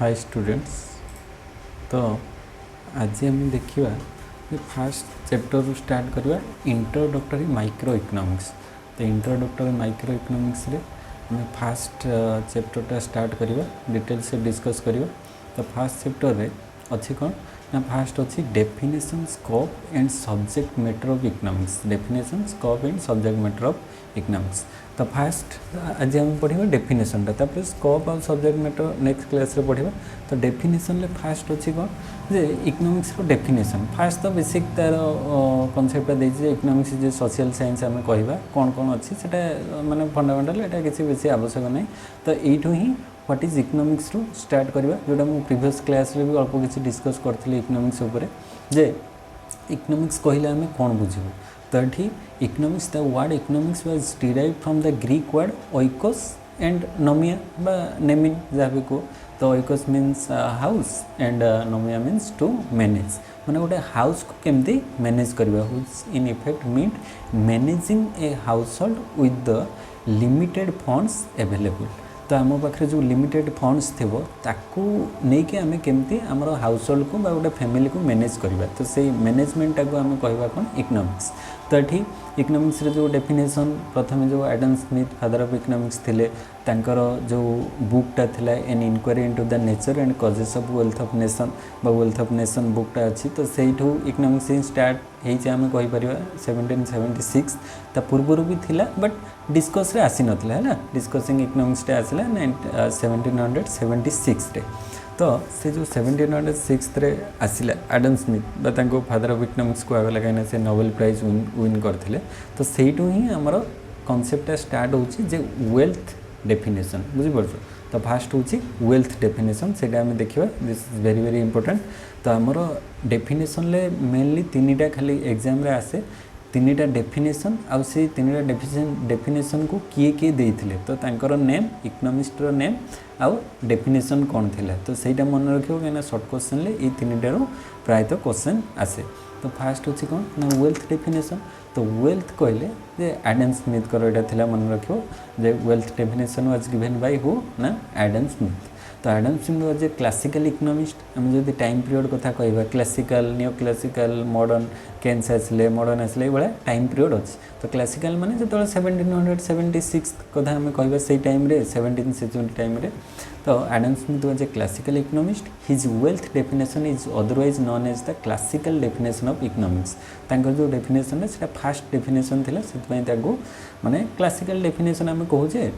Hi students. तो आज हम देखिए फास्ट चैप्टर रू स्टार्ट करवा इंट्रोडक्टरी माइक्रो इकोनॉमिक्स। तो इंट्रोडक्टरी माइक्रो इकोनॉमिक्स रे हम फास्ट चैप्टर स्टार्ट करवा डिटेल से डिस्कस करवा। तो फास्ट चैप्टर रे अच्छी कौन ना फास्ट अच्छी definition scope and subject matter of economics. Definition scope and subject matter of economics. तो फास्ट आज हम पढ़ा डेफिनेशन टा तापर स्कोप और सब्जेक्ट मैटर नेक्स्ट क्लास रे पढ़ा। तो डेफिनेशन ले फास्ट अच्छी कौन जे इकोनॉमिक्स रो डेफिनेशन फास्ट तो बेसिक तार कॉन्सेप्ट देजे इकोनॉमिक्स जे सोशल साइंस आम कहवा कौन कौन अच्छी से माने फंडामेंटल एटा किसी बेसी आवश्यक नहीं। तो you he what is economics रू स्टार्ट करवा जोटा मु प्रीवियस क्लास रे भी अल्प किसी डिस्कस करथली इकोनॉमिक्स ऊपर जे इकोनॉमिक्स कहले आम कौन बुझिबु। तो ये economics the word economics was derived from the Greek word oikos and nomia बा नेमिंग जहाँ भी कहो। तो oikos means house and nomia means to manage मैंने गोटे हाउस को केमती मैनेज करवा which in effect mean managing a household with the limited funds available. तो आम पाखे जो लिमिटेड फंड्स थी ताकू नहीं कि आम केमती आमर हाउस होल्ड को गोटे फैमिली को मैनेज करवा। तो से मैनेजमेंटा को आम कहवा कौन इकोनॉमिक्स। तो ये इकोनॉमिक्स रे जो डेफिनेशन प्रथम जो Adam Smith father of economics थिले तांकर जो बुकटा थिला an inquiry into the nature and causes of wealth of nation बा वेल्थ ऑफ नेशन बुकटा अच्छी। तो सेठू इकोनॉमिक्स स्टार्ट होइचे आम कहि परिबा 1776। ता पूर्व भी थिला बट डिस्कस रे आसी नथिला है डिस्कसिंग इकोनॉमिक्स टे आसिला 1776 रे। तो से जो 1706 रे आसिला एडम स्मिथ बा तांको फादर ऑफ इकोनॉमिक्स को आगला कहीं से नोबेल प्राइज विन करथिले। तो सेठू ही हमर कॉन्सेप्ट स्टार्ट होची जे वेल्थ डेफिनेशन बुझी पड़छ। तो फास्ट होची वेल्थ डेफिनेशन सेटा हम देखिबा this is very very important. तो हमर डेफिनेशन ले मेनली तीनटा खाली एग्जाम रे आसे तीनटा डेफिनेशन आउ से तीनटा डेफिनेशन को किए किए देइथिले। तो तांकर नेम इकोनॉमिस्ट रो नेम आउ डेफिनेशन कौन थिला। तो सेटा मन रखियो कहीं शॉर्ट क्वेश्चन ले ई तीनटा रो प्राय तो क्वेश्चन आसे। तो फास्ट होची कौन ना वेल्थ डेफिनेशन। तो वेल्थ कहले जे एडम स्मिथ को एटा थिला मन रखियो जे wealth definition was given by हु ना एडम स्मिथ। तो Adam Smith was a classical economist. आम जो टाइम पीरियड कथा कहवा classical neo classical modern Keynes आसले मॉडर्न आसले ये टाइम पीरियड अच्छी। तो क्लासिकल माने जो 1776 कथा आम कहवा से टाइम रे 17th सेंचुरी टाइम रे। तो Adam Smith was a classical economist. His wealth definition is otherwise known as the classical definition of economics. तांकर जो डेफिनेशन है फास्ट डेफिनेशन थिला सेतपई ताको माने क्लासिकल डेफिनेशन आम कहूचे।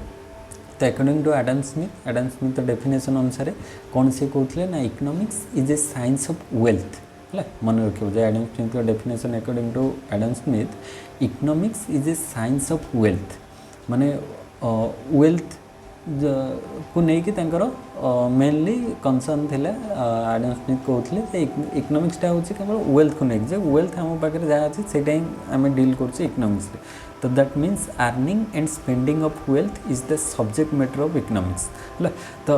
तो according to Adam Smith definition अनुसार कौन से कहते ना economics is a science of wealth है मन रखिए। जो Adam Smith definition according to Adam Smith economics is a science of wealth माने वेल्थ को लेकिन मेनली कंसर्न थे एडम स्मिथ कहते इकोनॉमिक्सटा हूँ केवल वेल्थ को लेकिन वेल्थ आम पाखे जहाँ अच्छी से आम डील कर इकोनॉमिक्स। तो that means earning and spending of wealth is the subject matter of economics है। तो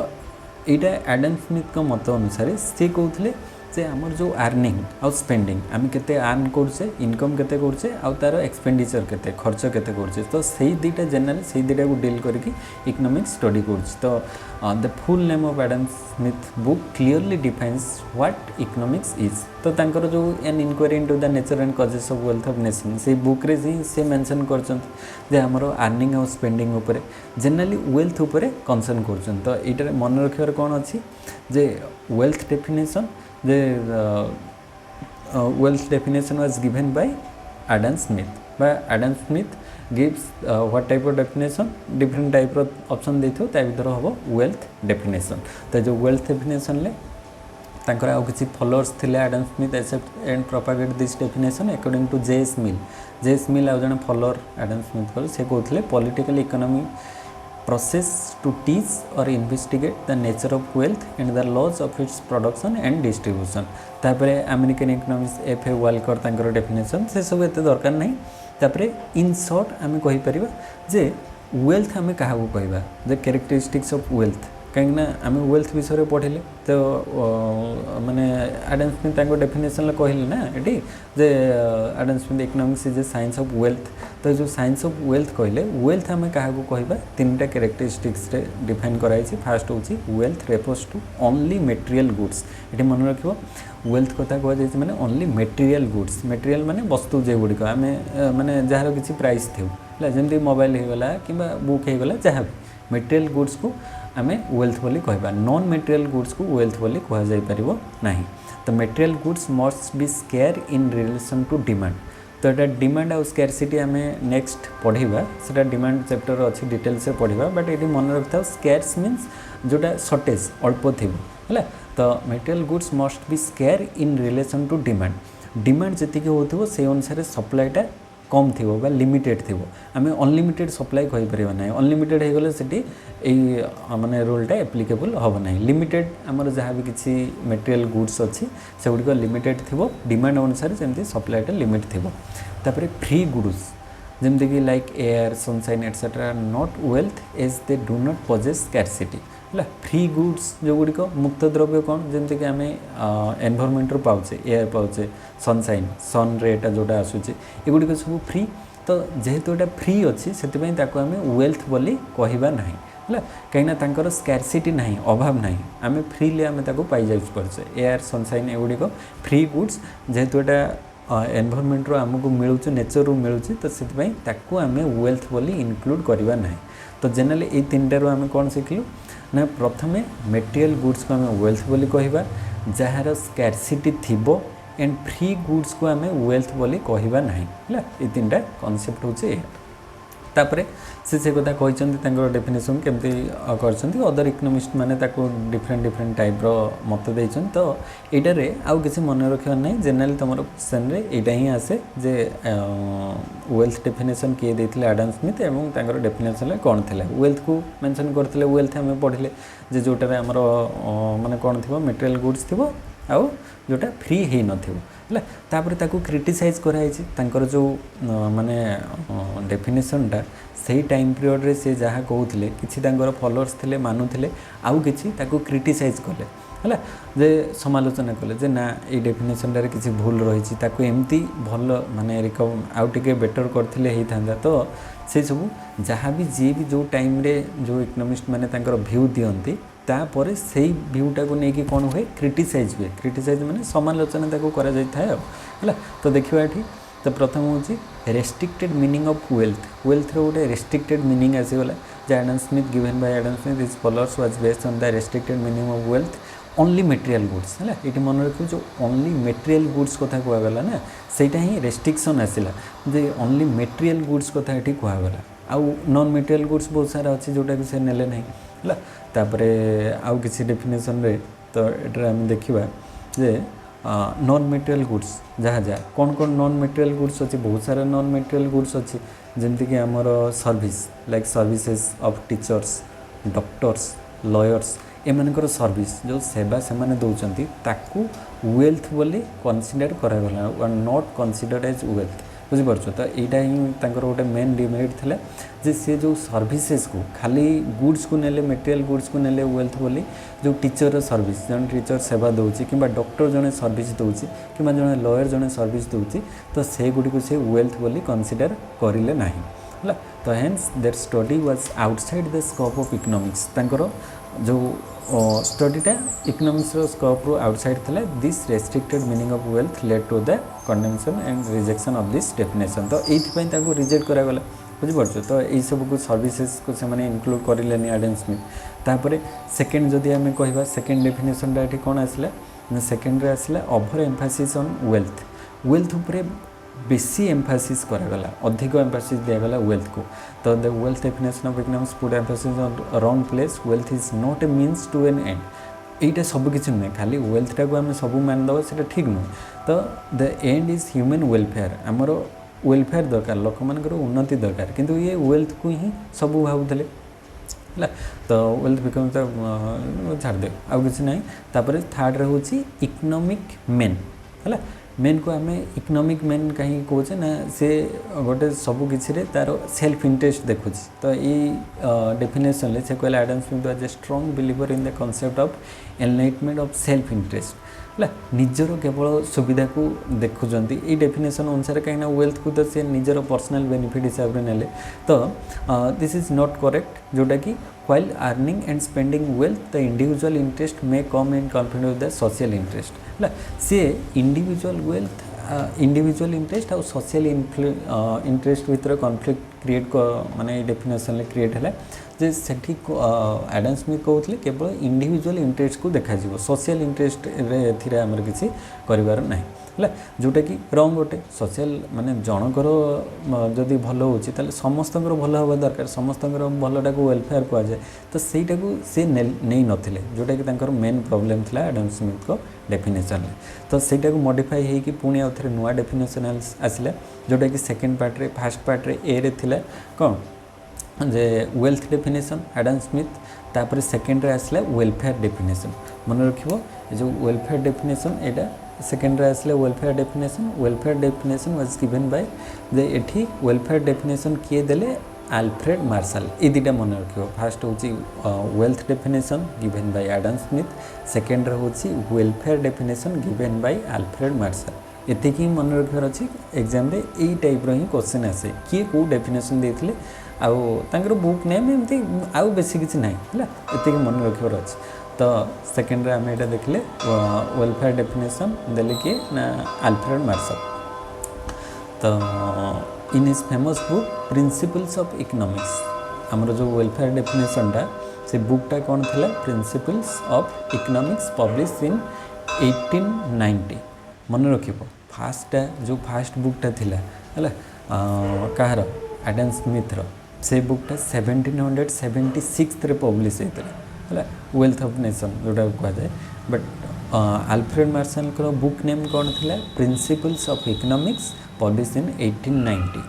यहाँ एडम स्मिथ का मत अनुसार सी कहते जे आमर जो अर्निंग आउ स्पेंडिंग आम केते अर्न करछे इनकम केते करछे आउ तार एक्सपेंडिचर केते खर्च केते करछे। तो सही दुटा जनरल सही दुटा को डील करके इकोनॉमिक्स स्टडी करछे। तो the full name of Adam Smith book clearly defines what economics is. तो तांकर जो an inquiry into the nature and causes of wealth of nation से बुक रे से मेंशन करछन जे हमर अर्निंग आउ स्पेंडिंग ऊपर जनरली वेल्थ ऊपर कंसर्न करछन। तो एटा मन रखिबार कोन अछि जे wealth definition the wealth definition was given by Adam Smith. But Adam Smith gives what type of definition different type of option देथो ता भीतर हबो wealth definition। तो जो wealth definition ले तांकर आउ किछि फॉलोअर्स थिले Adam Smith accept and propagate this definition according to JS Mill. JS Mill आउ जने फॉलोअर एडम स्मिथ को से कहथिले political economy process to teach or investigate the nature of wealth and the laws of its production and distribution। तापरे American economics FA. Walker तांकर definition से सब एते दरकार नहीं। तापरे इन शॉर्ट आम कहि परिबा जे वेल्थ आम काहा को कहबा जे कैरेक्टरिस्टिक्स ऑफ वेल्थ कहीं आम वेल्थ विषय पढ़े तो माने एडम स्मिथ डेफिनेशन कहले ना ये जे Adam Smith economics is a science of wealth. तो जो साइंस ऑफ वेल्थ कहले वेल्थ आम क्या कहवा तीन टा कैरेक्टरिस्टिक्स डिफाइन कराई। फास्ट हूँ wealth refers to only material goods. ये मन रख वेल्थ कथा कह मैंने ओनली मटेरियल गुड्स। मटेरियल माने वस्तु जो गुड़िक आम माने जार किसी प्राइस थी जमी मोबाइल होगला कि बुक होगला जहाँ भी मटेरियल गुड्स को आम वेल्थ बोली कहवा। नॉन मटेरियल गुड्स को वेल्थ बोली कह नहीं। तो material goods must be scarce in relation to demand. तो ये डिमांड आउ स्केरसिटी आम नेक्स्ट पढ़ा से डिमांड चैप्टर अच्छी डिटेल्स से पढ़ा बट ये मन रखि था स्केर्स मीन्स जोटा शॉर्टेज अल्प थी है। तो material goods must be scarce in relation to demand. Demand जी हो से अनुसार सप्लाईटा कम थी लिमिटेड थी। आम अनलिमिटेड सप्लाई कहीपर ना अनलिमिटेड हो गले से माने रूलटा एप्लिकेबल हम ना। लिमिटेड आमर जहाँ भी किसी मटेरियल गुड्स अच्छी से गुड़िक लिमिटेड थी डिमांड अनुसार जमी सप्लाईटा लिमिट थी। तापर फ्री गुड्स जमती कि like air sunshine etcetera not wealth as they do not possess scarcity है। फ्री गुड्स जो गुड़िक मुक्त द्रव्य कौन जमती कि आम एनवायरमेंट पाचे एयर पाचे सनशाइन सन रेटा जोटा आसूचे एगुड़िक सब फ्री। तो जेहेतु यहाँ फ्री अच्छी से आम वेल्थ बोली कहवा ना है कहीं स्कैरसिटी ना अभाव ना आम फ्रीली आम पाई जाचे एयर सनशाइन एगुड़िक फ्री गुड्स जेहेतु यहाँ एनवायरमेंट आमको मिलूँ नेचर रू मिलूँ तो से आम वेल्थ बोली इनक्लूड करवा ना। तो जनरली ये तीन टारू आम कौन शिखलु ना प्रथम मटेरियल गुड्स को आम वेल्थ बोली कहवा जार स्कैरसिटी थिबो एंड फ्री गुड्स को आम वेल्थ बोली कहवा ना है। ये तीन टा कॉन्सेप्ट होचे। तापरे से कथा कहते डेफिनेशन केमती कर अदर इकोनॉमिस्ट माने ताको डिफरेंट डिफरेंट टाइप रो मत देइछन। तो एटार आउ किसी मन रखा ना जनरली तुम क्वेश्चन रे एटा ही आसे जे वेल्थ डेफिनेशन किए देथिले एडम स्मिथ एवं तांकर डेफिनेशन कौन थिला वेल्थ को मेंशन करथिले। वेल्थ आम पढ़िले जे जोटार आमर माने कौन थिबो मटेरियल गुड्स थिबो आउ जोटा फ्री हे नथिबो है। तापर ताको क्रिटिसाइज कराई तांकर जो माने डेफिनेशनटा से टाइम पीरियड रे से जहाँ कहते किसी फॉलोअर्स थे मानुले आउ किसी ताको क्रिटिसाइज कले है जे समालोचना कले जे ना ये डेफिनेशनटारे किसी भूल रही ताको एमती भल माने आउ टिके बेटर करथिले हेई थांदा। तो से सब जहाँ भी जी भी जो टाइम रे जो इकोनॉमिस्ट माने तांकर व्यू दियंती तापर से व्यूटा को लेकिन कौन हुए क्रिटिसाइज हुए। क्रिटिसाइज माने समालोचना ताको करा जाय थाए है। तो देखिए ये तो प्रथम हूँ restricted meaning of wealth. Wealth रो गोटे रेस्ट्रिक्टेड मीनिंग आसीगला जे Adam Smith given by Adam Smith his followers was based on the restricted meaning of wealth only material goods है। ये मन रखिए जो ओनली मटेरियल गुड्स कथा कहगला ना सेटा ही रेस्ट्रिक्शन आसला जे ओनली मटेरियल गुड्स कथा ये कहगला। आउ नॉन मटेरियल गुड्स बहुत सारा अच्छे जोटा कि से नेले नहीं है। तापरे आउ किसी डेफिनेशन रे तो ये आम देखा जे नॉन मटेरियल गुड्स जहाँ जहाँ कौन कौन नॉन मटेरियल गुड्स अच्छी बहुत सारा नॉन मटेरियल गुड्स अच्छी जमती कि आमर service like services of teachers doctors lawyers एमानकर सर्विस जो सेवा से माने दौरान ताकू वेल्थ बोली कनसीडर करागला नॉट कनसीडर्ड एज वेल्थ बुझीपार। तो यहाँ ही गोटे मेन डिमेरिट थिला जे से जो सर्विसेज को खाली गुड्स को नेले मटेरियल गुड्स को नेले वेल्थ बोली जो टीचर सर्विस जन टीचर सेवा दूसरी कि डॉक्टर जने सर्विस दूसरी कि जड़े लॉयर जने सर्विस दूसरी तो से गुड़ी से वेल्थ बोली कनसीडर करें ना है। तो hence their study was outside the scope of economics तांकर जो स्टडीटा इकोनॉमिक्स रो स्कोप रो आउटसाइड थिला। This restricted meaning of wealth led to the condemnation and rejection of this definition. तो ये ताको रिजेक्ट करागला बुझीपार। तो यही सब को सर्विसेज को से माने इंक्लूड करें एडम स्मिथ। तापर सेकेंड जदि आम कह सेकेंड डेफिनेशन ये कौन आसला सेकेंड आसला over Mphasis on wealth. Wealth उपरे बेसी एम्फासिस करागला अधिक एम्फासिस दिगला वेल्थ को। तो the wealth definition of economics put emphasis on wrong place wealth is not a means to an end. यहाँ सब किसी नुहे खाली वेल्थटा को आम सब मानदेव से ठीक नुहे। तो the end is human welfare आमर वेलफेयर दरकार लोक मान उन्नति दरकार किंतु ये वेल्थ को ही सब भावुले है। तो वेल्थ बिकम छाड़ दे आउ कि ना। तापर थर्ड रे हूँ इकोनॉमिक मेन है मेन को आम इकोनॉमिक मेन कहीं कहे ना से गोटे सब किसी तार सेल्फ इंटरेस्ट देखुच तो ये डेफिनेशन से कहले Adam Smith was a strong believer in the concept of enlightenment of self interest है निजर केवल सुविधा को देखुं ये डेफिनेशन अनुसार कहीं वेल्थ को तो सी निजर पर्सनल बेनिफिट हिसाब से नेले तो दिस इज नॉट करेक्ट जोटा कि while earning and spending wealth the individual interest may come in conflict with the social interest है सी इंडिविजुअल वेल्थ इंडिविजुअल इंटरेस्ट और सोशल इंटरेस्ट भितर कॉन्फ्लिक्ट क्रिएट माने डेफिनेशन क्रिएट है जे सेठी एडम स्मिथ कहते केवल individual interest को देखा सोशल इंटरेस्ट रे आमर किसी करिवार नहीं है जोटा कि रंग गोटे सोशल माने जनकर जदि भल हो समस्त भल हवा दरकार समस्त भलटा को वेलफेयर कहुए तो सहीटा को सी नहीं नथिले जोटा कि मेन प्रॉब्लम थिला एडम स्मिथ को डेफिनेशन तो सहीटा को मॉडिफाई होगी पुणी आउ थे नुआ डेफिनेशन आसिला जोटा कि second part first part A रे थिला कौन जे वेल्थ डेफिनेशन एडम स्मिथ तापर सेकेंड रे आसिला वेलफेयर डेफिनेशन मन रखिबो जो वेलफेयर डेफिनेशन एटा सेकेंड रे आसिला welfare definition was given by जे एठी वेलफेयर डेफिनेशन किए देले आल्फ्रेड मार्शल ये दुटा मन रखियो फास्ट होची wealth definition given by Adam Smith second रे होची welfare definition given by Alfred Marshall एतिकी मन रखिबार अछि एग्जाम रे एई टाइप रो ही क्वेश्चन आसे किए को डेफिनेशन देथिले आउ तांकर बुक नेम एमती आउ बेसी किछि नाही हला एतिकी मन रखिबार अछि तो सेकेंड रे आमे एटा देखले वेलफेयर डेफिनेशन देले कि ना आल्फ्रेड मार्शल तो in his famous book principles of economics आमर जो वेलफेयर डेफिनेशनटा से बुकटा कौन थिला principles of economics publish in 1890 मन रखिबो जो फास्ट बुकटा थिला हला कहार एडम स्मिथ रो से बुकटा 1776 रे पब्लिश होइतला हला वेल्थ ऑफ नेशन जोटा कहुए बट आल्फ्रेड मार्शल को बुक नेम कौन थिला principles of economics publish in 1890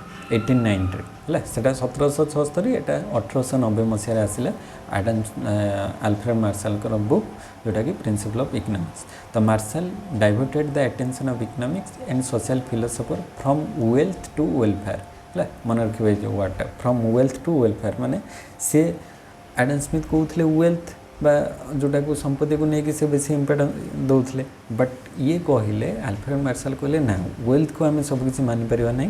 है सेटा 1776 एटा 1890 मसीह आसिला एडम आल्फ्रेड मार्शल को बुक जोटा कि प्रिंसिपल ऑफ इकोनॉमिक्स तो Marshall diverted the attention of economics and social philosopher from wealth to welfare है मन रखिए जो वर्डटा फ्रॉम वेल्थ टू वेलफेयर माने से एडम स्मिथ कहते वेल्थ बा जोटा को संपत्ति को लेकिन से बेसी इम्पोर्टेंस दौले बट ये कहले आल्फ्रेड मार्शल कहले ना वेल्थ को आम सबकि मानिपर ना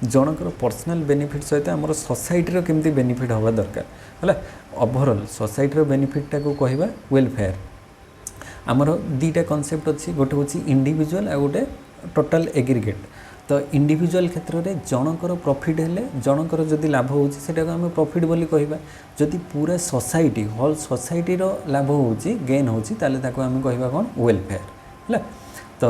जनकर पर्सनल बेनिफिट सहित आम सोसाइटी केमती बेनिफिट हवा दरकार है ओवरऑल सोसाइटी बेनिफिटा को कहवा वेलफेयर आमर दीटा कॉन्सेप्ट अच्छी गोटे हूँ इंडिविजुअल आ गोटे टोटल एग्रीगेट तो इंडिविजुअल क्षेत्र में जनकर प्रॉफिट हेले जनकर जदि लाभ होटा को आम प्रॉफिट बोली कहबा जदि पूरा सोसाइटी होल सोसाइटी लाभ होची गेन होची ताले ताको आम कहबा कौन वेलफेयर है तो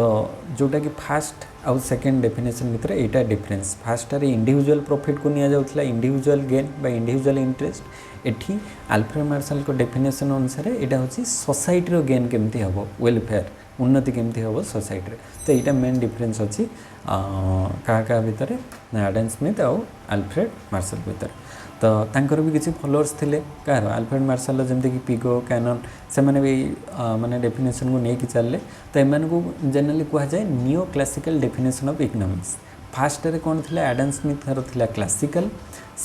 जोटा कि फास्ट आउ सेकेंड डेफिनेशन भितर एटा डिफरेंस फास्टर इंडिविजुअल प्रॉफिट को निया जाउथला इंडिविजुअल गेन बा इंडिविजुअल इंटरेस्ट एठी आल्फ्रेड मार्शल को डेफिनेशन अनुसार एटा होची सोसाइटी रो गेन केमती हबो वेलफेयर उन्नति केमती हबो सोसाइटी रे तो एटा मेन डिफरेंस अछि क्या भितर एडम स्मिथ और आल्फ्रेड मार्शल भितर तो तांकर भी किसी फॉलोअर्स थे कार आल्फ्रेड मार्शल जमती कि पिगो कैनन से मैंने भी माने डेफिनेशन को लेकिन चलले तो एम को जनरली कहुए neo classical definition of economics first रे कौन थी एडम स्मिथ थिला क्लासिकल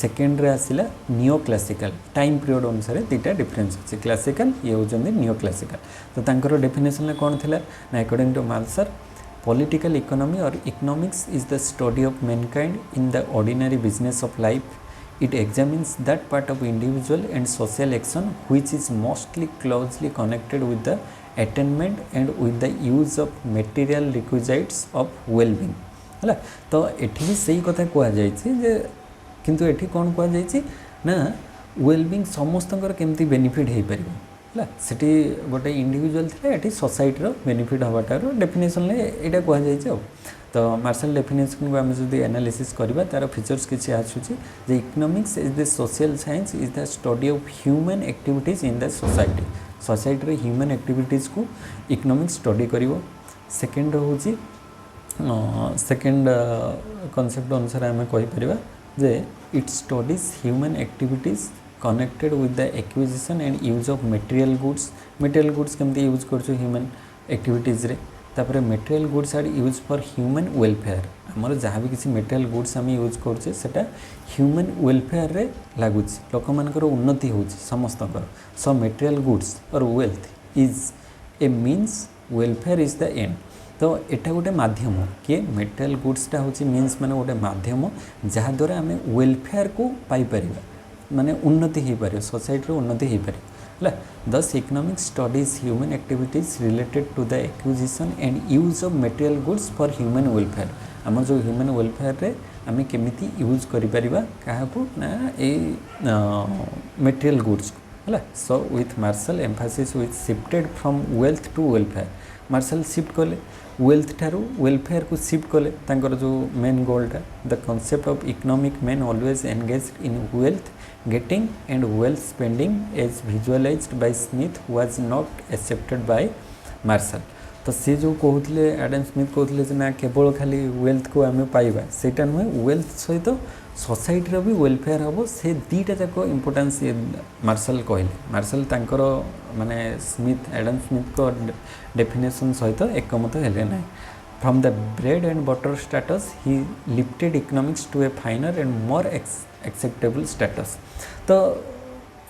सेकेंड रे आसिला नियो क्लासिकल टाइम पीरियड अनुसार दुटा डिफरेंस अच्छे क्लासिकल ये होचंदी नियो क्लासिकल तो तांकर डेफिनेशन कौन थिला ना according to Marshall political economy or economics is the study of mankind in the ordinary business of life. It examines that part of individual and social action which is mostly closely connected with the attainment and with the use of material requisites of well-being. है तो एठी भी सही कथा कहुए किंतु एठी कौन कहुए ना वेलबिंग समस्तंकर केमती बेनिफिट हो पार है सेठी गोटे इंडिविजुअल थिला एठी सोसाइटी रो बेनिफिट हवाटार डेफिनेशन ले एटा कहुए तो मार्शल डेफिनेशन को आम जो एनालिसिस करवा तार फीचर्स किसी आसूची जे economics is the social science is the study of human activities in the society society रे ह्यूमन एक्टिविटीज को इकोनॉमिक्स स्टडी करिवो सेकेंड होची सेकेंड कॉन्सेप्ट अनुसार आम कहि परिबा जे it studies human activities connected with the acquisition and use of material goods केमती यूज कर ह्यूमन एक्टिविटीज रे तापर material goods are use for human welfare आमर जहाँ भी किसी मटेरियल गुड्स आम यूज करुचे सेटा ह्यूमन वेलफेयर रे लगुच लोक मानकर उन्नति हो समस्त सो मटेरियल गुड्स और wealth is a means welfare is the end तो यहाँ गोटे मध्यम किए मटेरियल गुड्सटा हूँ मीन्स माने गोटे मध्यम जहाँद्वारा आम वेलफेयर को पाइपर माने उन्नति हो पार सोसाइटी उन्नति हो पार है दस economic studies human activities related to the acquisition and use of material goods for human welfare आम जो ह्यूमन वेलफेयर रे आम केमिति यूज करिपरिबा काहाकू ना ए मटेरियल गुड्स है so with Marshall emphasis with shifted from wealth to welfare Marshall shift कले wealth ठारू welfare को शिफ्ट कले तांकर जो मेन गोलटा the concept of economic man always engaged in wealth getting and wealth spending as visualized by Smith was not accepted by Marshall तो सी जो कहते एडम स्मिथ कहते ना केवल खाली वेल्थ को आम पाइबा सेटा नुहे वेल्थ सहित सोसाइटी भी वेलफेयर हम से दीटा जाक इम्पोर्टान्स मार्शल कहले मार्शल तांकर माने स्मिथ एडम स्मिथ को डेफिनेशन सहित एकमत हेले ना from the bread and butter status he lifted economics to a finer and more acceptable status तो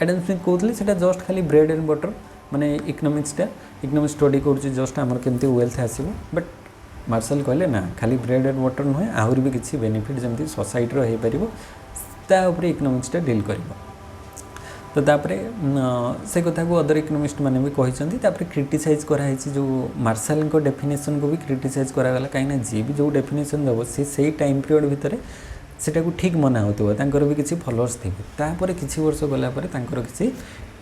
एडम स्मिथ कहते सेटा जस्ट खाली ब्रेड एंड बटर माने इकोनॉमिक्सटा इकोनॉमिक्स स्टडी कर जस्ट आमर केमती वेल्थ आसो बट मार्शल कहले ना खाली ब्रेड एंड वाटर नुहे आहरी भी किसी बेनिफिट जमी सोसाइटी हो पार इकोनॉमिक्सटा डील कर तो तापरे से कथा को अदर इकोनॉमिस्ट मैंने भी कहते क्रिटिसाइज कराई जो मार्शल को डेफिनेशन को भी क्रिटिसाइज करागला कहीं जी भी जो डेफिनेशन दब से टाइम पीरियड भितर सेटा को ठीक मना होता भी किसी फॉलोअर्स थे तापर किसी वर्ष गलापर किसी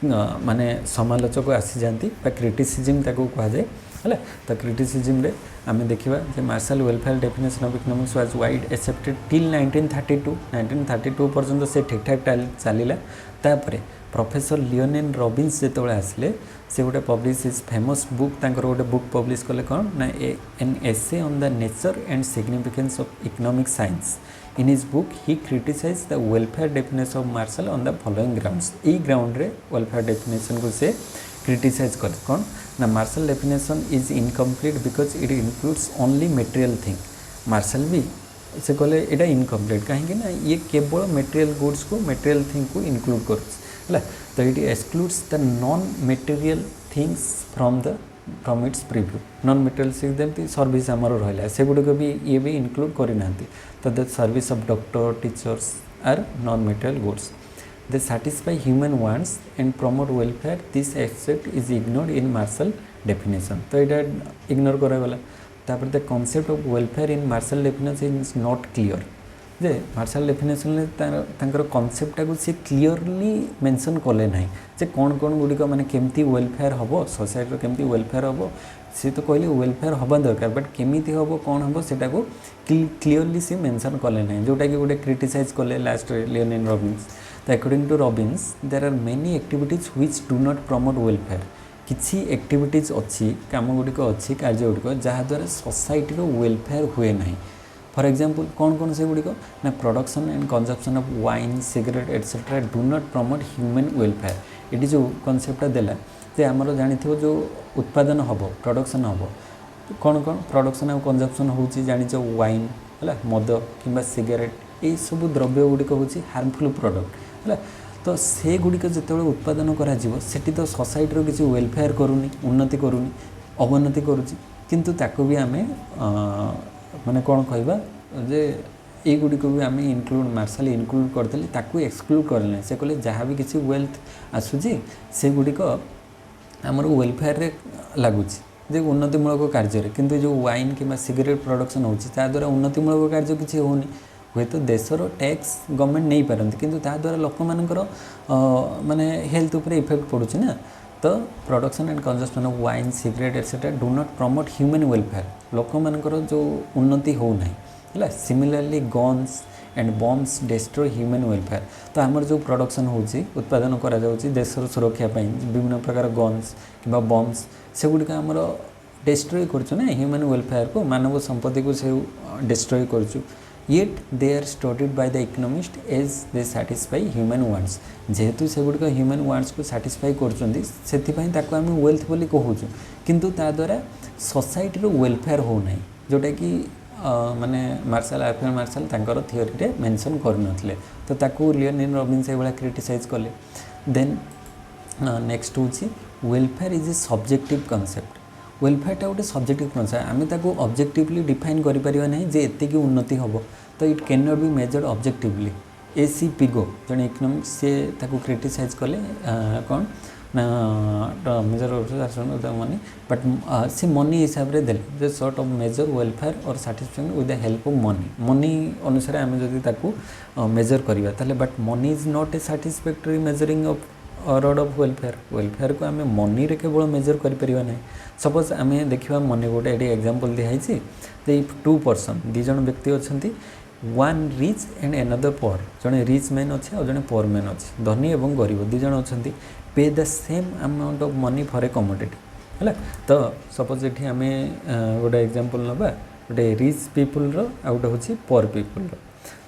माने समालोचक आसी जाती क्रिटिसिजम ताको कहा जाए है तो क्रिटिसिजम रे आम देखा Marshall welfare definition of economics was wide accepted till 1932 पर्यंत से ठीक ठाक चलला तापर प्रोफेसर लियोनेल रॉबिन्स जो आसिले से गोटे पब्लिश इज फेमस बुक गोटे बुक पब्लिश कले कौन ना an essay on the nature and significance of economic science in his book he criticize the welfare definition of Marshall on the following grounds ई ground रे welfare definition को से criticize कले कौन ना Marshall definition is incomplete because it includes only material thing Marshall भी से कहले यहाँ इनकम्प्लीट कहीं ना ये केवल मटेरियल गुड्स को मटेरियल थिंग को इनक्लूड कर तो ये excludes the non material things from its preview non material जमी सर्विस आमर रहा से गुड़िक भी ये भी इनक्लूड करना तो the service of doctor teachers are non material goods they satisfy human wants and promote welfare this aspect is ignored in Marshall definition तो ये इग्नोर करागला तापर the concept of welfare in Marshall definition is not clear जे Marshall definition तांकर कॉन्सेप्टा को सी clearly mention कले ना जे कौन कौन गुड़िक माने केमती वेलफेयर हम सोसाइटी केमती वेलफेयर हम सी तो कहले वेलफेयर हवा दरकार बट केमिति हम कौन हम सेटा को क्लीयरली सी मेंशन कले ना जोटा कि गोटे क्रिटिसाइज कले लास्ट लियोनेल रॉबिन्स तो according to Robbins there are many activities which do not promote welfare किसी एक्टिविटीज अच्छी काम गुड़िक अच्छी कार्य गुड़िक जहाँद्वारा सोसाइटी वेलफेयर हुए ना फॉर एग्जांपल कौन कौन से गुड़िक ना production and consumption of wine cigarette etcetera do not promote human welfare ये जो कॉन्सेप्ट देला जे आमर जानी जो उत्पादन हम प्रोडक्शन हम कौन कौन प्रोडक्शन और कंजप्शन होची जानिच वाइन है मद कि सिगरेट ये सब द्रव्य गुड़िक हूँ हार्मफुल प्रोडक्ट है तो से गुड़िक जो उत्पादन करा सेठी तो सोसाइटी किसी वेलफेयर करूनी उन्नति करूनी अवनति करुच्ची किंतु ताको भी आमे माने कौन कहबा जे ये गुड़िक भी आम इनक्लूड मार्शल इनक्लूड करदेले ताकू एक्सक्लूड करले से कहले जहाँ भी किसी वेल्थ आसूची से गुड़िक आमर वेलफेयर रे लगुच जे उन्नतिमूलक कार्य किंतु जो वाइन कि सिगरेट प्रोडक्शन होता द्वारा उन्नतिमूलक कार्य किसी होनी हुए तो देशर टैक्स गवर्नमेंट नहीं पारती किंतु द्वारा लोक मानकर माने हेल्थ उपर इफेक्ट पड़ुछि ना तो production and consumption of wine cigarette etcetera do not promote human welfare लोक मानकर जो उन्नति हो ना है similarly guns and bombs destroy human welfare तो आमर जो प्रोडक्शन होची उत्पादन करा जाउची देशर सुरक्षा पाई विभिन्न प्रकार गन्स कि बम्स से गुड़िक आमर डिस्ट्रॉय करछु ना ह्यूमन वेलफेयर को मानव संपत्ति को से डिस्ट्रॉय करछु yet they are studied by the economist as they satisfy human wants जेहेतु से गुड़िक ह्यूमन वांट्स को साटिस्फाई कर वेल्थ बोली कहूँ किंतु ता द्वारा सोसाइटी वेलफेयर हो ना जोटा कि माने मार्शल आल्फ्रेड मार्शल तांकर थियोरी रे मेंशन करनथले तो ताकू लियोनार्डो रॉबिन्स ए वाला क्रिटिसाइज कले देन नेक्स्ट होची welfare is a subjective concept वेलफेयरटा गोटे सब्जेक्टिव कॉन्सेप्ट आम ताको ऑब्जेक्टिवली डिफाइन करि परिबा नहीं जे एतिकी उन्नति होबो तो it can not be measured objectively AC Pigou जने इकोनॉमिक्स से ताको क्रिटिसाइज कले कौन ना मेजर मनी बट से मनी हिसाब से देले जे सॉर्ट ऑफ मेजर वेलफेयर और satisfaction with the help of money अनुसार आम जदि ताको मेजर करिबा ताले but money is not a satisfactory measuring of rod of welfare को आम मनी रे केवल मेजर कर परिबा नहीं सपोज आम देखा मनी गोटे ये एग्जांपल दिखाई इफ टू पर्सन दी जन व्यक्ति अच्छा one rich and another poor जड़े रिच मैन अच्छे और जड़े पोअर मैन अच्छे धनी और गरीब दी जन अच्छा पे the same amount of money for a commodity है तो सपोज ये आम गोटे एग्जांपल नवा गोटे रिच पीपुल गोटे हूँ पोअर पीपुल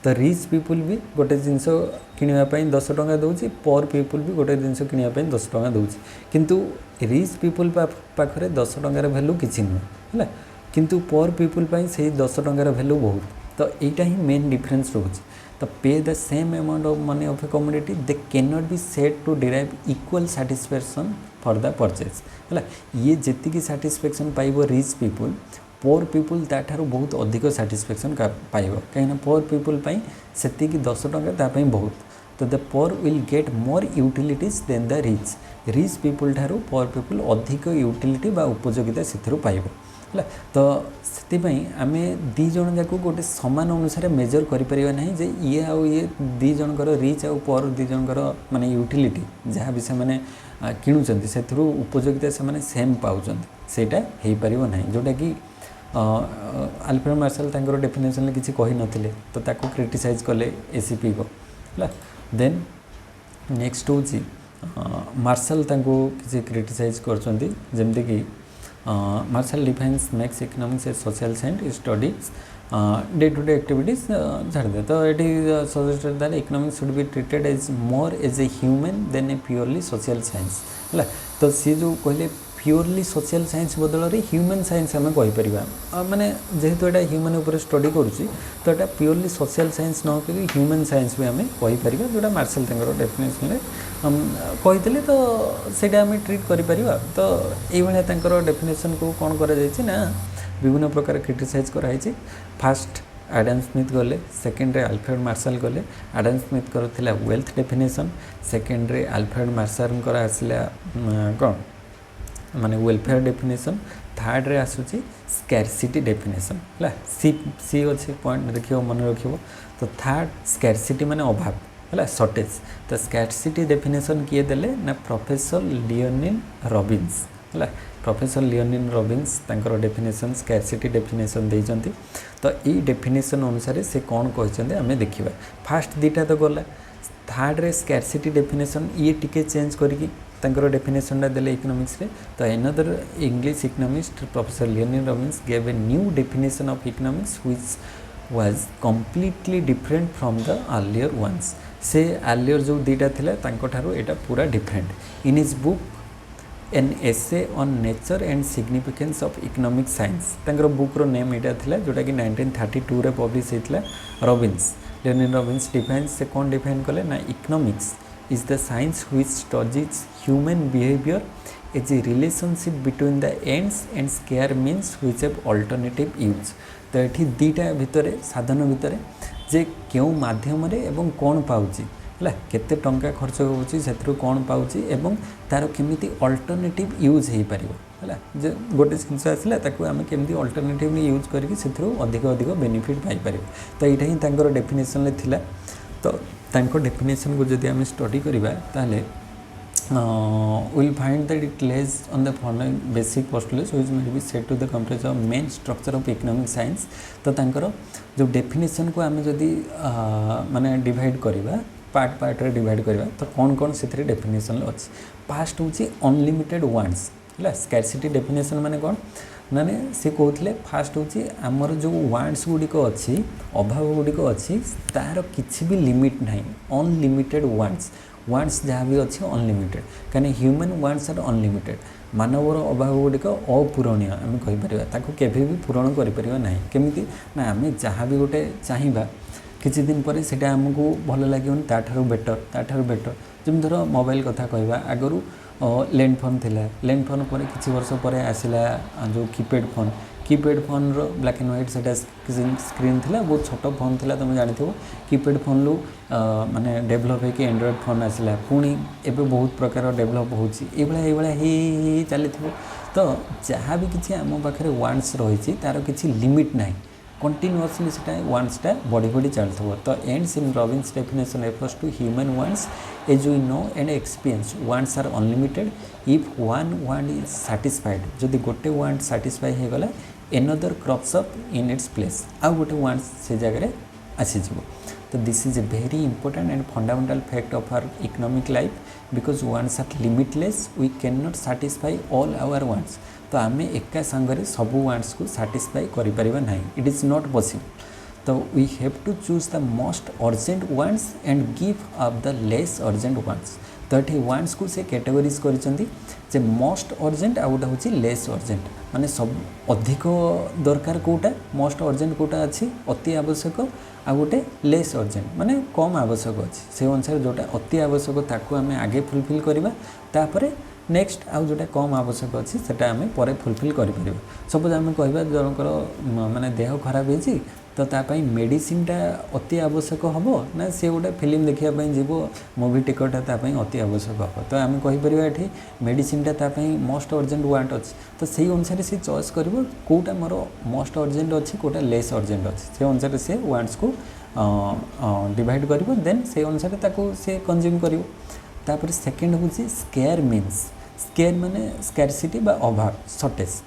तो रिच पीपुल भी गोटे जिनस किनापी 10 टंका दूसरी पोअर पीपुल भी गोटे जिनस किनापी 10 टंका दूसरी किंतु रिच पीपुल पाखे 10 टंकार भैल्यू किसी नुह है किंतु पोअर पीपुल से 10 टंकार भैल्यू बहुत तो यहाँ ही मेन डिफरेन्स रोचे तो pay the same amount of money of a commodity they can not be said to derive equal satisfaction for the purchase है ये जी साटिस्फैक्शन पाइब रिच पीपुल पोअर पीपुल ताठारू बहुत अधिक साटिस्फैक्शन पाइब कहीं पोअर पीपुल से 10 टंका तापाई बहुत तो the poor will get more utilities than the rich people ठारू पोअर पीपुल अधिक यूटिलिटी बा उपयोगिता से पाइब है तो से आम दी जन जाक गोटे सामान अनुसार मेजर करें ना जे ये आउ ये दी जनकर रिच आउ पोअर दी जनकर माने यूटिलिटी जहाँ भी से किणुचंती से उपयोगिता से सेम पाउचंती सेटा हो पार ना जोटा कि आल्फ्रेड मार्शल तांकर डेफिनेशन किसी कही नथिले तो ताको क्रिटिसाइज कले एसीपी को है देन नेक्स्ट हूँ मार्शल तांको किसी क्रिटिसाइज करचंती जेमती कि Marshall defines makes economics a social science studies day to day activities झाड़ दे तो ये suggested that economics should be treated as more as a human than a purely social science है तो सी जो कहले प्योरली सोशल साइंस बदल ह्यूमन साइंस आम कहीपर माने जेहेतु यहाँ ह्यूमन उपर स्टडी करुच्ची तो यहाँ प्योरली सोशल साइंस न करी ह्यूमन साइंस भी आम कहीपर जोटा मार्शल डेफिनेशन कही तो से आम ट्रीट कर तो ये डेफिनेशन को कौन कर विभिन्न प्रकार क्रिटिसाइज कराई फास्ट एडम स्मिथ गले सेकेंड रे आल्फ्रेड मार्शल गले एडम स्मिथ कर वेल्थ डेफिनेशन सेकेंड रे आल्फ्रेड मार्शल आसला कौन माने वेलफेयर डेफिनेशन थर्ड रे आसूची स्कैरसिटी डेफिनेशन है सी अच्छे पॉइंट देखिए मन रखिए तो थर्ड स्कैरसिटी माने अभाव है शॉर्टेज तो स्कैरसिटी डेफिनेशन किए देले ना प्रोफेसर लियोनार्डो रॉबिन्स है प्रोफेसर लियोनार्डो रॉबिन्स तांकर डेफिनेशन स्कैरसिटी डेफिनेशन देइचंती तो ये डेफिनेशन अनुसार से कौन कहते आम देखा फास्ट दीटा तो गला थर्ड रे स्कैरसिटी डेफिनेशन ये टिके चेंज करके तांकर डेफिनेशन देले इकोनॉमिक्स रे तो another English economist professor Leonardo Robbins gave a new definition of economics which was completely different from the earlier ones से अर्लियर जो दीटा थिला तांको ठारो एटा पूरा different in his book an essay on nature and significance of economic science तांकर book रो नेम एटा थिला जोटा कि 1932 रे पब्लिश हेतला रॉबिन्स लियोनार्डो रॉबिन्स डिफाइन से कौन डिफाइन कले ना economics is the science which studies human behavior as a relationship between the ends and square means which have alternative use तो ये दीटा भितर साधन भितर जे क्यों माध्यम एवं कौन पाउची है केते टंका खर्च होउची सेथरु कौन पाउची एवं तार केमिति अल्टरनेटिव यूज हो पार है जे गोटे जिनस आसला ताकू आम केमिति अल्टरनेटिवली यूज करके सेथरु अधिक अधिक बेनिफिट पाई पार तो यहाँ ही तांकर डेफिनेशन ले थिला तो तांको डेफिनेशन को जदि आम स्टडी करवा ताले will find that it lays on the following basic postulates which may be set to the complete of main structure of economic science तो तांकर जो डेफिनेशन को आम जदि माने डिवाइड करवा पार्ट पार्ट रे डिवाइड करवा तो कौन कौन से डेफिनेशन अच्छी फास्ट हूँ अनलिमिटेड वांट्स है स्कैरसिटी डेफिनेशन माने कौन माने से कहते फास्ट हूँ आमर जो वांट्स गुड़िक अच्छी अभाव गुड़िक अच्छी तार किसी भी लिमिट ना अनलिमिटेड वांट्स जहाँ भी अच्छी अनलिमिटेड कहीं ह्यूमन वांट्स आर अनलिमिटेड मानवर अभाव गुड़िक अपूरणीय आम कहीपर केवे भी पूरण करना केमी ना आम जहाँ भी गोटे चाहिए किसी दिन पर से आमको भल लगे ताठू बेटर जमी धर मोबाइल कथा कहवा आगु लैंड फोन थिला लैंड फोन पर किसी वर्ष पर आसला जो कीपैड फोन रो ब्लैक एंड व्हाइट सेटा स्क्रीन थिला बहुत छोट फोन थिला तुम जानी कीपैड फोन रू माने डेभलप होकर एंड्रॉइड फोन आसला पुणी एवं बहुत प्रकार डेभलप हो चली तो जहाँ भी किसी आम पाखे वांट्स रही तार किसी लिमिट ना कंटिन्यूअसली से वांट्सटा बढ़ी बढ़ी चलता तो ends in Robbins definition refers to human wants as we know and experience wants are unlimited if one want is satisfied जदि गोटे वांट सैटिस्फाई हो गला another crops up in its place आउ गोटे वांट्स से जगह आसीज तो this is a very important and fundamental fact of our economic life because wants are limitless we can not satisfy all our wants तो आम एका सांगरे सब वांट्स को सैटिस्फाई करिपरिबा नहीं इट इज नॉट पॉसिबल तो we have to choose the most urgent wants and give up the less urgent wants तो ये वांट्स को से कैटेगोरीज कर मोस्ट अर्जेंट आ गोटे हूँ लेस अर्जेंट माने सब अधिक दरकार कोटा मोस्ट अर्जेंट कोटा अच्छी अति आवश्यक आ गोटे लेस अर्जेंट माने कम आवश्यक अच्छी से अनुसार जोटा अति आवश्यक ताकू आम आगे फुलफिल करवा तापरे नेक्स्ट आउ जोटा कम आवश्यक अच्छी से आम पर फुलफिल कर सपोज आम कह जनकर माने देह खराब हो तो तापाई मेडिसिनटा अति आवश्यक हम ना सी गोटे फिल्म देखापी जीव मूवी टिकटा तापाई अति आवश्यक हम तो आम कहीपर ये मेडिसिनटा तापाई मोस्ट अर्जेंट वांट अच्छी तो से अनुसार सी चॉइस कर कौटा मोर मोस्ट अर्जेंट अच्छी कौटा लेस अर्जेंट अच्छी से अनुसार से वांट्स को डिवाइड कर देन से अनुसार से कंज्यूम कर सेकेंड हूँ स्केयर मीन्स स्केयर माने स्कैरसिटी बा अभाव शॉर्टेज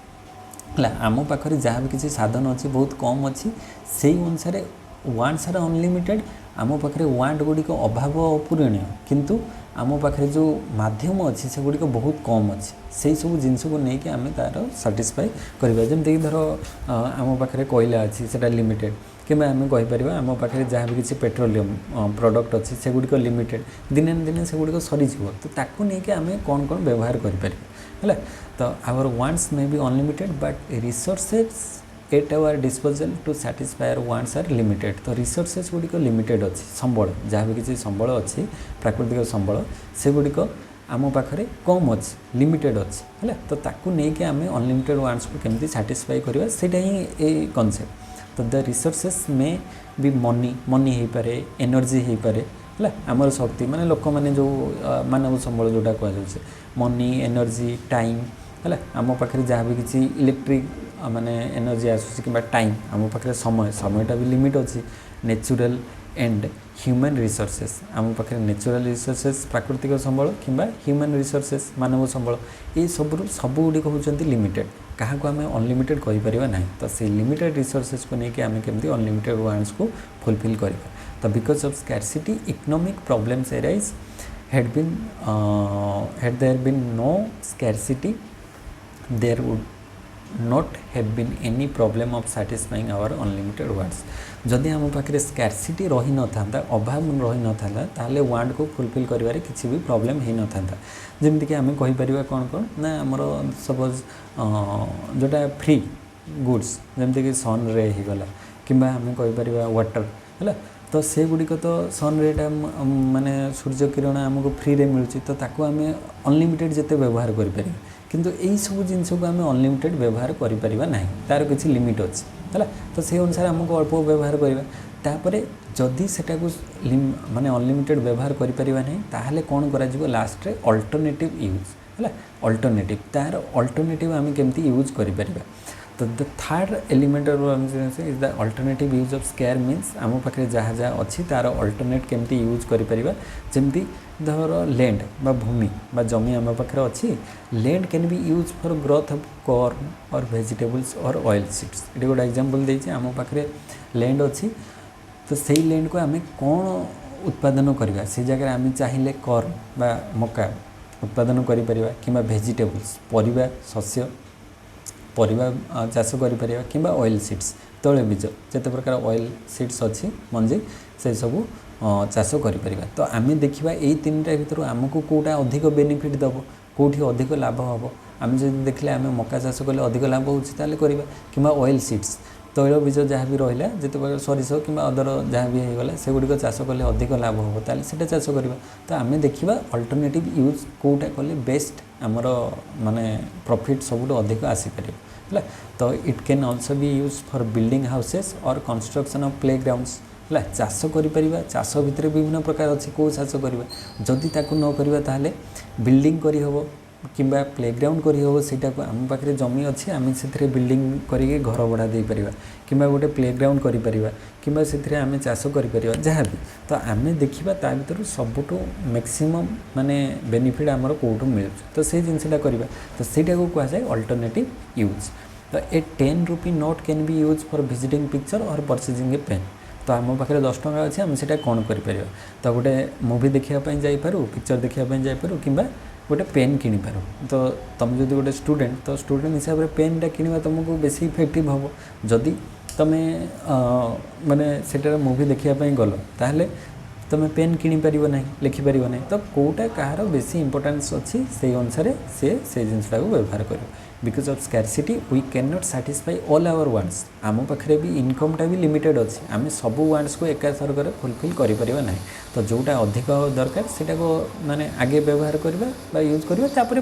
है आम पाखे जहाँ भी किसी साधन अच्छी बहुत कम अच्छी से अनुसार वांट्स आर अनलिमिटेड आम पाखे वांट गुड़िक अभाव अपूरणीय किंतु आम पाखे जो माध्यम अच्छी से गुड़िक बहुत कम अच्छी से सब जिनस को लेकिन आम तार साटिस्फाई करवा जमीक धर आम पाखे कोयला अच्छी से लिमिटेड कि आम कहीपर आम पाखे जहाँ भी किसी पेट्रोलियम प्रोडक्ट अच्छी से गुड़िक लिमिटेड दिने दिने से गुड़िक सरीज तो ताकू नहीं आम कौन कौन व्यवहार करें तो our wants may be unlimited but resources at our disposal to satisfy our wants are limited तो रिसोर्सेस गुड़िक लिमिटेड अच्छी संबल जहाँ भी किसी संबल अच्छी प्राकृतिक संबल से गुड़िक आम पाखे कम अच्छी लिमिटेड अच्छी है तो ताकू नहीं आम अनलिमिटेड वांट्स को केमती सैटिस्फाई करवा सेटा ही ए कॉन्सेप्ट तो द रिसोर्सेस में भी मनी हो पारे एनर्जी हो पारे है आमर शक्ति माने लोक मैंने जो मानव संबल जोटा कहुचे मनी एनर्जी टाइम है आम पाखे जहाँ भी किसी इलेक्ट्रिक माने एनर्जी आसूसी कि टाइम आम पाखे समयटा भी लिमिट अच्छी नेचुरल एंड ह्यूमन रिसोर्सेस आम पाखे नेचुरल रिसोर्सेस प्राकृतिक संबल कि ह्यूमन रिसोर्सेस मानव संबल ये सब गुड़िक होती लिमिटेड क्या आम अनलिमिटेड कहीपर ना तो से लिमिटेड रिसोर्सेस को लेकिन आम केमती अनलिमिटेड वांट्स को फुलफिल करवा तो because of scarcity economic problems arise had there been no scarcity there would not have been any problem of satisfying our unlimited wants जदि आम पाखे स्कैरसिटी रही न था अभाव रही न था ताले वांट को फुलफिल करिवारे किसी भी प्रॉब्लम ही न था जमीक आम कहीपर कौन कौन ना आमर सपोज जोटा फ्री गुड्स जमीक सन रे ही गला कि आम कहीपर वाटर है तो से गुड़िक तो सन रेटा माने सूर्य किरण आमको फ्री रे मिलूँ तो ताकू आम अनलिमिटेड जिते व्यवहार करें किंतु यही सब जिनस को आम अनलिमिटेड व्यवहार करें ना तार किसी लिमिट अच्छी है तो से अनुसार आमको अल्प व्यवहार करवा तापर जदि सेटा को माने अनलिमिटेड व्यवहार करें ना ताहले कौन करा लास्ट रे अल्टरनेटिव यूज है अल्टरनेटिव तार अल्टरनेटिव आम केमती यूज करें तो the third element is the alternative use of scarce means आम पाखे जहाँ जहाँ अच्छी तार अल्टरनेट केमती यूज करें जमती धर लैंड बा भूमि बा जमी आम पाखे अच्छी land can be use for growth of corn और वेजिटेबल्स और ऑयल सीड्स ये गोटे एग्जांपल देती आम पाखे लैंड अच्छी तो सही लैंड को आम कौन उत्पादन करवा से जगह आम चाहिए कॉर्न बा मका उत्पादन करें कि वेजिटेबल्स परिवा शस्य ପରିବା ଚାଷ କରିପାରିବା କିମ୍ବା ଅଏଲ୍ ସିଡ୍ସ ତୈଳବୀଜ ଯେତେ ପ୍ରକାର ଅଏଲ୍ ସିଡ୍ସ ଅଛି ମଞ୍ଜି ସେ ସବୁ ଚାଷ କରିପାରିବା। ତ ଆମେ ଦେଖିବା ଏଇ ତିନିଟା ଭିତରୁ ଆମକୁ କେଉଁଟା ଅଧିକ ବେନିଫିଟ୍ ଦେବ, କେଉଁଠି ଅଧିକ ଲାଭ ହେବ। ଆମେ ଯଦି ଦେଖିଲେ ଆମେ ମକା ଚାଷ କଲେ ଅଧିକ ଲାଭ ହେଉଛି ତାହେଲେ କରିବା, କିମ୍ବା ଅଏଲ୍ ସିଡ୍ସ ତୈଳବୀଜ ଯାହା ବି ରହିଲା ଯେତେ ପ୍ରକାର ସୋରିଷ କିମ୍ବା ଅଦର ଯାହା ବି ହେଇଗଲା ସେଗୁଡ଼ିକ ଚାଷ କଲେ ଅଧିକ ଲାଭ ହେବ ତାହେଲେ ସେଇଟା ଚାଷ କରିବା। ତ ଆମେ ଦେଖିବା ଅଲ୍ଟରନେଟିଭ୍ ୟୁଜ୍ କେଉଁଟା କଲେ ବେଷ୍ଟ ଆମର ମାନେ ପ୍ରଫିଟ୍ ସବୁଠୁ ଅଧିକ ଆସିପାରିବ ହେଲା। ତ it can also be use for building houses or construction of play grounds ହେଲା। ଚାଷ କରିପାରିବା, ଚାଷ ଭିତରେ ବିଭିନ୍ନ ପ୍ରକାର ଅଛି, କେଉଁ ଚାଷ କରିବା। ଯଦି ତାକୁ ନ କରିବା ତାହେଲେ ବିଲ୍ଡିଂ କରିହେବ କିମ୍ବା ପ୍ଲେଗ୍ରାଉଣ୍ଡ କରିହେବ। ସେଇଟାକୁ ଆମ ପାଖରେ ଜମି ଅଛି ଆମେ ସେଥିରେ ବିଲ୍ଡିଂ କରିକି ଘର ଭଡ଼ା ଦେଇପାରିବା କିମ୍ବା ଗୋଟେ ପ୍ଲେଗ୍ରାଉଣ୍ଡ କରିପାରିବା କିମ୍ବା ସେଥିରେ ଆମେ ଚାଷ କରିପାରିବା ଯାହା ବି। ତ ଆମେ ଦେଖିବା ତା ଭିତରୁ ସବୁଠୁ ମ୍ୟାକ୍ସିମମ୍ ମାନେ ବେନିଫିଟ୍ ଆମର କେଉଁଠୁ ମିଳୁଛି ତ ସେଇ ଜିନିଷଟା କରିବା। ତ ସେଇଟାକୁ କୁହାଯାଏ ଅଲ୍ଟରନେଟିଭ୍ ୟୁଜ୍। ତ a 10 rupee note can be use for visiting picture or purchasing a pen. ତ ଆମ ପାଖରେ 10 ଟଙ୍କା ଅଛି ଆମେ ସେଇଟା କ'ଣ କରିପାରିବା। ତ ଗୋଟେ ମୁଭି ଦେଖିବା ପାଇଁ ଯାଇପାରୁ, ପିକ୍ଚର ଦେଖିବା ପାଇଁ ଯାଇପାରୁ କିମ୍ବା ଗୋଟେ ପେନ୍ କିଣିପାରୁ। ତ ତୁମେ ଯଦି ଗୋଟେ ଷ୍ଟୁଡେଣ୍ଟ ତ ଷ୍ଟୁଡେଣ୍ଟ ହିସାବରେ ପେନ୍ଟା କିଣିବା ତୁମକୁ ବେଶୀ ଇଫେକ୍ଟିଭ୍ ହେବ। ଯଦି ତୁମେ ମାନେ ସେଟାର ମୁଭି ଦେଖିବା ପାଇଁ ଗଲ ତାହେଲେ ତୁମେ ପେନ୍ କିଣିପାରିବ ନାହିଁ, ଲେଖିପାରିବ ନାହିଁ। ତ କେଉଁଟା କାହାର ବେଶୀ ଇମ୍ପୋର୍ଟାନ୍ସ ଅଛି ସେଇ ଅନୁସାରେ ସେ ଜିନିଷଟାକୁ ବ୍ୟବହାର କରିବ। Because of scarcity we can not satisfy all our wants. ଆମ ପାଖରେ ବି ଇନକମ୍ଟା ବି ଲିମିଟେଡ଼୍ ଅଛି, ଆମେ ସବୁ ୱାଣ୍ଟସ୍କୁ ଏକା ଥରକରେ ଫୁଲଫିଲ୍ କରିପାରିବା ନାହିଁ। ତ ଯେଉଁଟା ଅଧିକ ଦରକାର ସେଇଟାକୁ ମାନେ ଆଗେ ବ୍ୟବହାର କରିବା ବା ୟୁଜ୍ କରିବା, ତାପରେ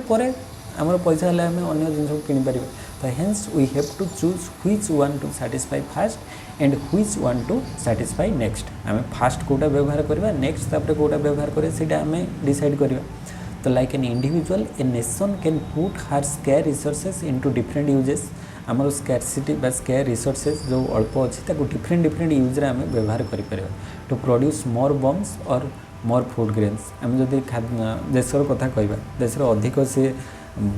ଆମର ପଇସା ହେଲେ ଆମେ ଅନ୍ୟ ଜିନିଷକୁ କିଣିପାରିବା। ତ hence we have to choose which one to satisfy first and which one to satisfy next. ଆମେ ଫାଷ୍ଟ କେଉଁଟା ବ୍ୟବହାର କରିବା, ନେକ୍ସଟ ତାପରେ କେଉଁଟା ବ୍ୟବହାର କରିବା ସେଇଟା ଆମେ ଡିସାଇଡ଼୍ କରିବା। ତ like an individual a nation can put her scarce resources into different uses. ଆମର ସ୍କାର୍ସିଟି ବା ସ୍କେୟାର ରିସୋର୍ସେସ୍ ଯେଉଁ ଅଳ୍ପ ଅଛି ତାକୁ ଡିଫରେଣ୍ଟ ୟୁଜ୍ରେ ଆମେ ବ୍ୟବହାର କରିପାରିବା to produce more bombs or more food grains. ଆମେ ଯଦି ଦେଶର କଥା କହିବା, ଦେଶରେ ଅଧିକ ସେ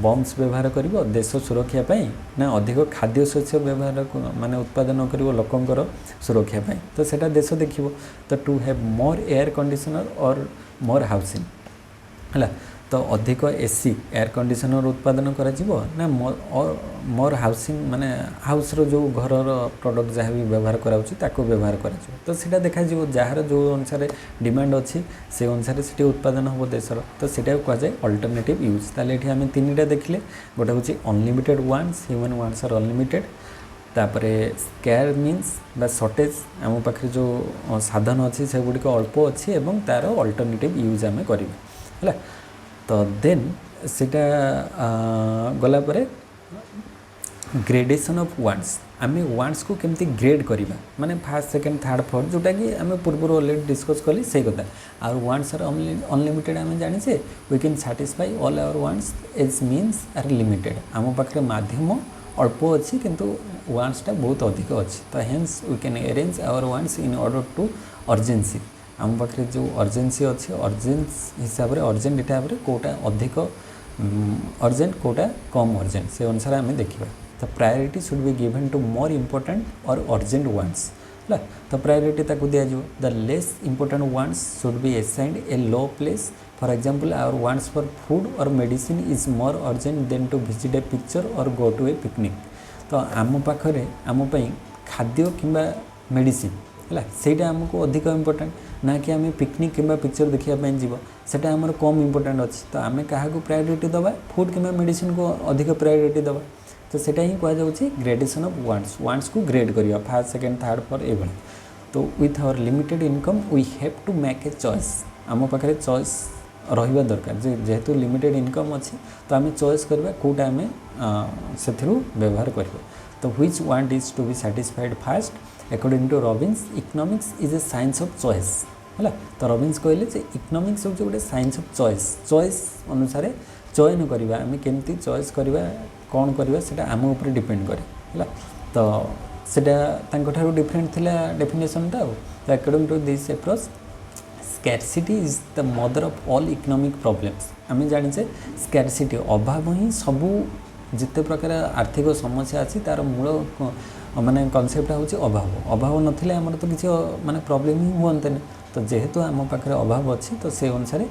ବମ୍ସ ବ୍ୟବହାର କରିବ ଦେଶ ସୁରକ୍ଷା ପାଇଁ ନା ଅଧିକ ଖାଦ୍ୟଶସ୍ୟ ବ୍ୟବହାର ମାନେ ଉତ୍ପାଦନ କରିବ ଲୋକଙ୍କର ସୁରକ୍ଷା ପାଇଁ, ତ ସେଇଟା ଦେଶ ଦେଖିବ। ତ to have more air conditioner or more housing ହେଲା। ତ ଅଧିକ ଏସି ଏୟାର କଣ୍ଡିସନର୍ ଉତ୍ପାଦନ କରାଯିବ ନା ମୋର୍ ହାଉସିଂ ମାନେ ହାଉସ୍ର ଯେଉଁ ଘରର ପ୍ରଡ଼କ୍ଟ ଯାହା ବି ବ୍ୟବହାର କରାଯାଉଛି ତାକୁ ବ୍ୟବହାର କରାଯିବ। ତ ସେଇଟା ଦେଖାଯିବ ଯାହାର ଯେଉଁ ଅନୁସାରେ ଡିମାଣ୍ଡ ଅଛି ସେ ଅନୁସାରେ ସେଠି ଉତ୍ପାଦନ ହେବ ଦେଶର। ତ ସେଇଟାକୁ କୁହାଯାଏ ଅଲ୍ଟରନେଟିଭ୍ ୟୁଜ୍। ତାହେଲେ ଏଠି ଆମେ ତିନିଟା ଦେଖିଲେ, ଗୋଟେ ହେଉଛି ଅନଲିମିଟେଡ଼ ୱାଣ୍ଟସ୍, ହ୍ୟୁମାନ୍ ୱାଣ୍ଟସ୍ ଆର୍ ଅନଲିମିଟେଡ଼। ତାପରେ ସ୍କେୟାର ମିନ୍ସ ବା ସର୍ଟେଜ୍, ଆମ ପାଖରେ ଯେଉଁ ସାଧନ ଅଛି ସେଗୁଡ଼ିକ ଅଳ୍ପ ଅଛି ଏବଂ ତା'ର ଅଲ୍ଟରନେଟିଭ୍ ୟୁଜ୍ ଆମେ କରିବା ହେଲା। ତ ଦେନ୍ ସେଇଟା ଗଲା ପରେ ଗ୍ରେଡେସନ୍ ଅଫ୍ ୱାଣ୍ଟସ୍। ଆମେ ୱାଣ୍ଟସ୍କୁ କେମିତି ଗ୍ରେଡ୍ କରିବା, ମାନେ ଫାର୍ଷ୍ଟ ସେକେଣ୍ଡ ଥାର୍ଡ଼ ଫୋର୍ଥ, ଯେଉଁଟାକି ଆମେ ପୂର୍ବରୁ ଅଲରେଡ଼ି ଡିସ୍କସ୍ କଲି ସେଇ କଥା। ଆଉ ୱାଣ୍ଟସ୍ ଆର୍ ଅନଲିମିଟେଡ଼ ଆମେ ଜାଣିଛେ, we can satisfy all our wants as means are limited. ଆମ ପାଖରେ ମାଧ୍ୟମ ଅଳ୍ପ ଅଛି କିନ୍ତୁ ୱାଣ୍ଟସ୍ଟା ବହୁତ ଅଧିକ ଅଛି। ତ hence we can arrange our wants in order to urgency. ଆମ ପାଖରେ ଯେଉଁ ଅର୍ଜେନ୍ସି ଅଛି, ଅର୍ଜେନ୍ସ ହିସାବରେ ଅର୍ଜେଣ୍ଟ ହିସାବରେ କେଉଁଟା ଅଧିକ ଅର୍ଜେଣ୍ଟ କେଉଁଟା କମ୍ ଅର୍ଜେଣ୍ଟ ସେ ଅନୁସାରେ ଆମେ ଦେଖିବା। ତ priority should be given to more important or urgent wants ହେଲା। ତ ପ୍ରାୟୋରିଟି ତାକୁ ଦିଆଯିବ। The less important wants should be assigned a low place. For example our wants for food or medicine is more urgent than to visit a picture or go to a picnic. ତ ଆମ ପାଖରେ ଆମ ପାଇଁ ଖାଦ୍ୟ କିମ୍ବା medicine ହେଲା ସେଇଟା ଆମକୁ ଅଧିକ ଇମ୍ପୋର୍ଟାଣ୍ଟ, ନା କି ଆମେ ପିକନିକ୍ କିମ୍ବା ପିକ୍ଚର ଦେଖିବା ପାଇଁ ଯିବ ସେଇଟା ଆମର କମ୍ ଇମ୍ପୋର୍ଟାଣ୍ଟ ଅଛି। ତ ଆମେ କାହାକୁ ପ୍ରାୟୋରିଟି ଦେବା, ଫୁଡ଼୍ କିମ୍ବା ମେଡ଼ିସିନ୍କୁ ଅଧିକ ପ୍ରାୟୋରିଟି ଦେବା। ତ ସେଇଟା ହିଁ କୁହାଯାଉଛି ଗ୍ରେଡେସନ୍ ଅଫ୍ ୱାଣ୍ଟସ୍। ୱାଣ୍ଟସ୍କୁ ଗ୍ରେଡ୍ କରିବା ଫାର୍ଷ୍ଟ ସେକେଣ୍ଡ ଥାର୍ଡ଼ ଫୋର୍ଥ ଏଇଭଳି। ତ with our limited income we have to make a choice. ଆମ ପାଖରେ ଚଏସ୍ ରହିବା ଦରକାର ଯେ ଯେହେତୁ ଲିମିଟେଡ଼ ଇନକମ୍ ଅଛି ତ ଆମେ ଚଏସ୍ କରିବା କେଉଁଟା ଆମେ ସେଥିରୁ ବ୍ୟବହାର କରିବା। ତ which want is to be satisfied first according to Robbins economics is a science of choice ହେଲା। ତ ରବିନ୍ସ କହିଲେ ଯେ ଇକୋନୋମିକ୍ସ ହେଉଛି ଗୋଟେ ସାଇନ୍ସ ଅଫ୍ ଚଏସ୍। ଚଏସ୍ ଅନୁସାରେ ଚୟନ କରିବା, ଆମେ କେମିତି ଚଏସ୍ କରିବା କ'ଣ କରିବା ସେଇଟା ଆମ ଉପରେ ଡିପେଣ୍ଡ କରେ ହେଲା। ତ ସେଇଟା ତାଙ୍କଠାରୁ ଡିଫରେଣ୍ଟ ଥିଲା ଡେଫିନେସନ୍ଟା। ଆଉ ତ according to this approach scarcity is the mother of all economic problems. ଆମେ ଜାଣିଛେ ସ୍କାର୍ସିଟି ଅଭାବ ହିଁ ସବୁ ଯେତେ ପ୍ରକାର ଆର୍ଥିକ ସମସ୍ୟା ଅଛି ତା'ର ମୂଳ ମାନେ କନସେପ୍ଟଟା ହେଉଛି ଅଭାବ। ଅଭାବ ନଥିଲେ ଆମର ତ କିଛି ମାନେ ପ୍ରୋବ୍ଲେମ୍ ହିଁ ହୁଅନ୍ତାନି। ତ ଯେହେତୁ ଆମ ପାଖରେ ଅଭାବ ଅଛି ତ ସେ ଅନୁସାରେ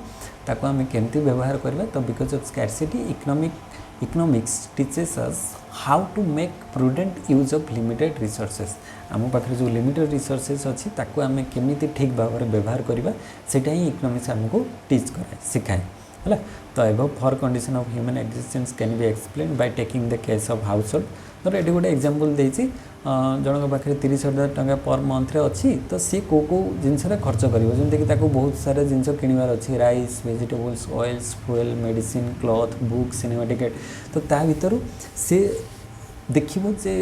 ତାକୁ ଆମେ କେମିତି ବ୍ୟବହାର କରିବା। ତ because of scarcity economic economics teaches us how to make prudent use of limited resources आम पाखे जो लिमिटेड रिसोर्सेस अच्छी ताकू आम केमी ठीक भाव में व्यवहार करवा सेटा ही इकोनॉमिक्स आमको टीच कराए सिखाए है। तो above four condition of human existence can be explain by taking the case of house hold धर ये गोटे एग्जांपल देती जनक पाखे 30,000 टका पर मंथ अच्छी तो सी को जिनस खर्च कर बहुत सारा जिन किणवार अच्छी rice vegetables oils fuel medicine cloth book cinema ticket तो ता भर सी देखिए जे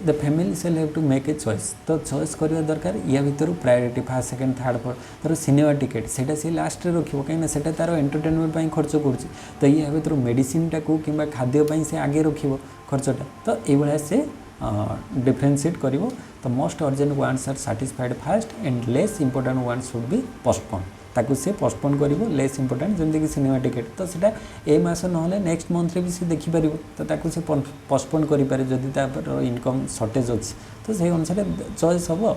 the family shall have to make a choice तो चॉइस करवा दरकार या भितर priority first second third fourth तर सिनेमा टिकेट सेटा सी लास्ट रे रखिबो कहीं सेटा तार एंटरटेनमेंट पई खर्च करूची तो या भितर मेडिसिन टा को किबा खाद्य पई से आगे रखिबो खर्चटा तो ए भला से डिफरेंशिएट करिवो तो most urgent wants are satisfied first and less important wants should be postpone ताकू से पोस्टपोन करिवो लेस इंपोर्टेंट जमते कि सिनेमा टिकेट तो सेटा ए मास नहले नेक्स्ट मंथ रे भी से देखि परिवो तो ताकू से पोस्टपोन करि पारे जदि तापर इनकम शॉर्टेज अछि तो से अनुसार चॉइस हबो।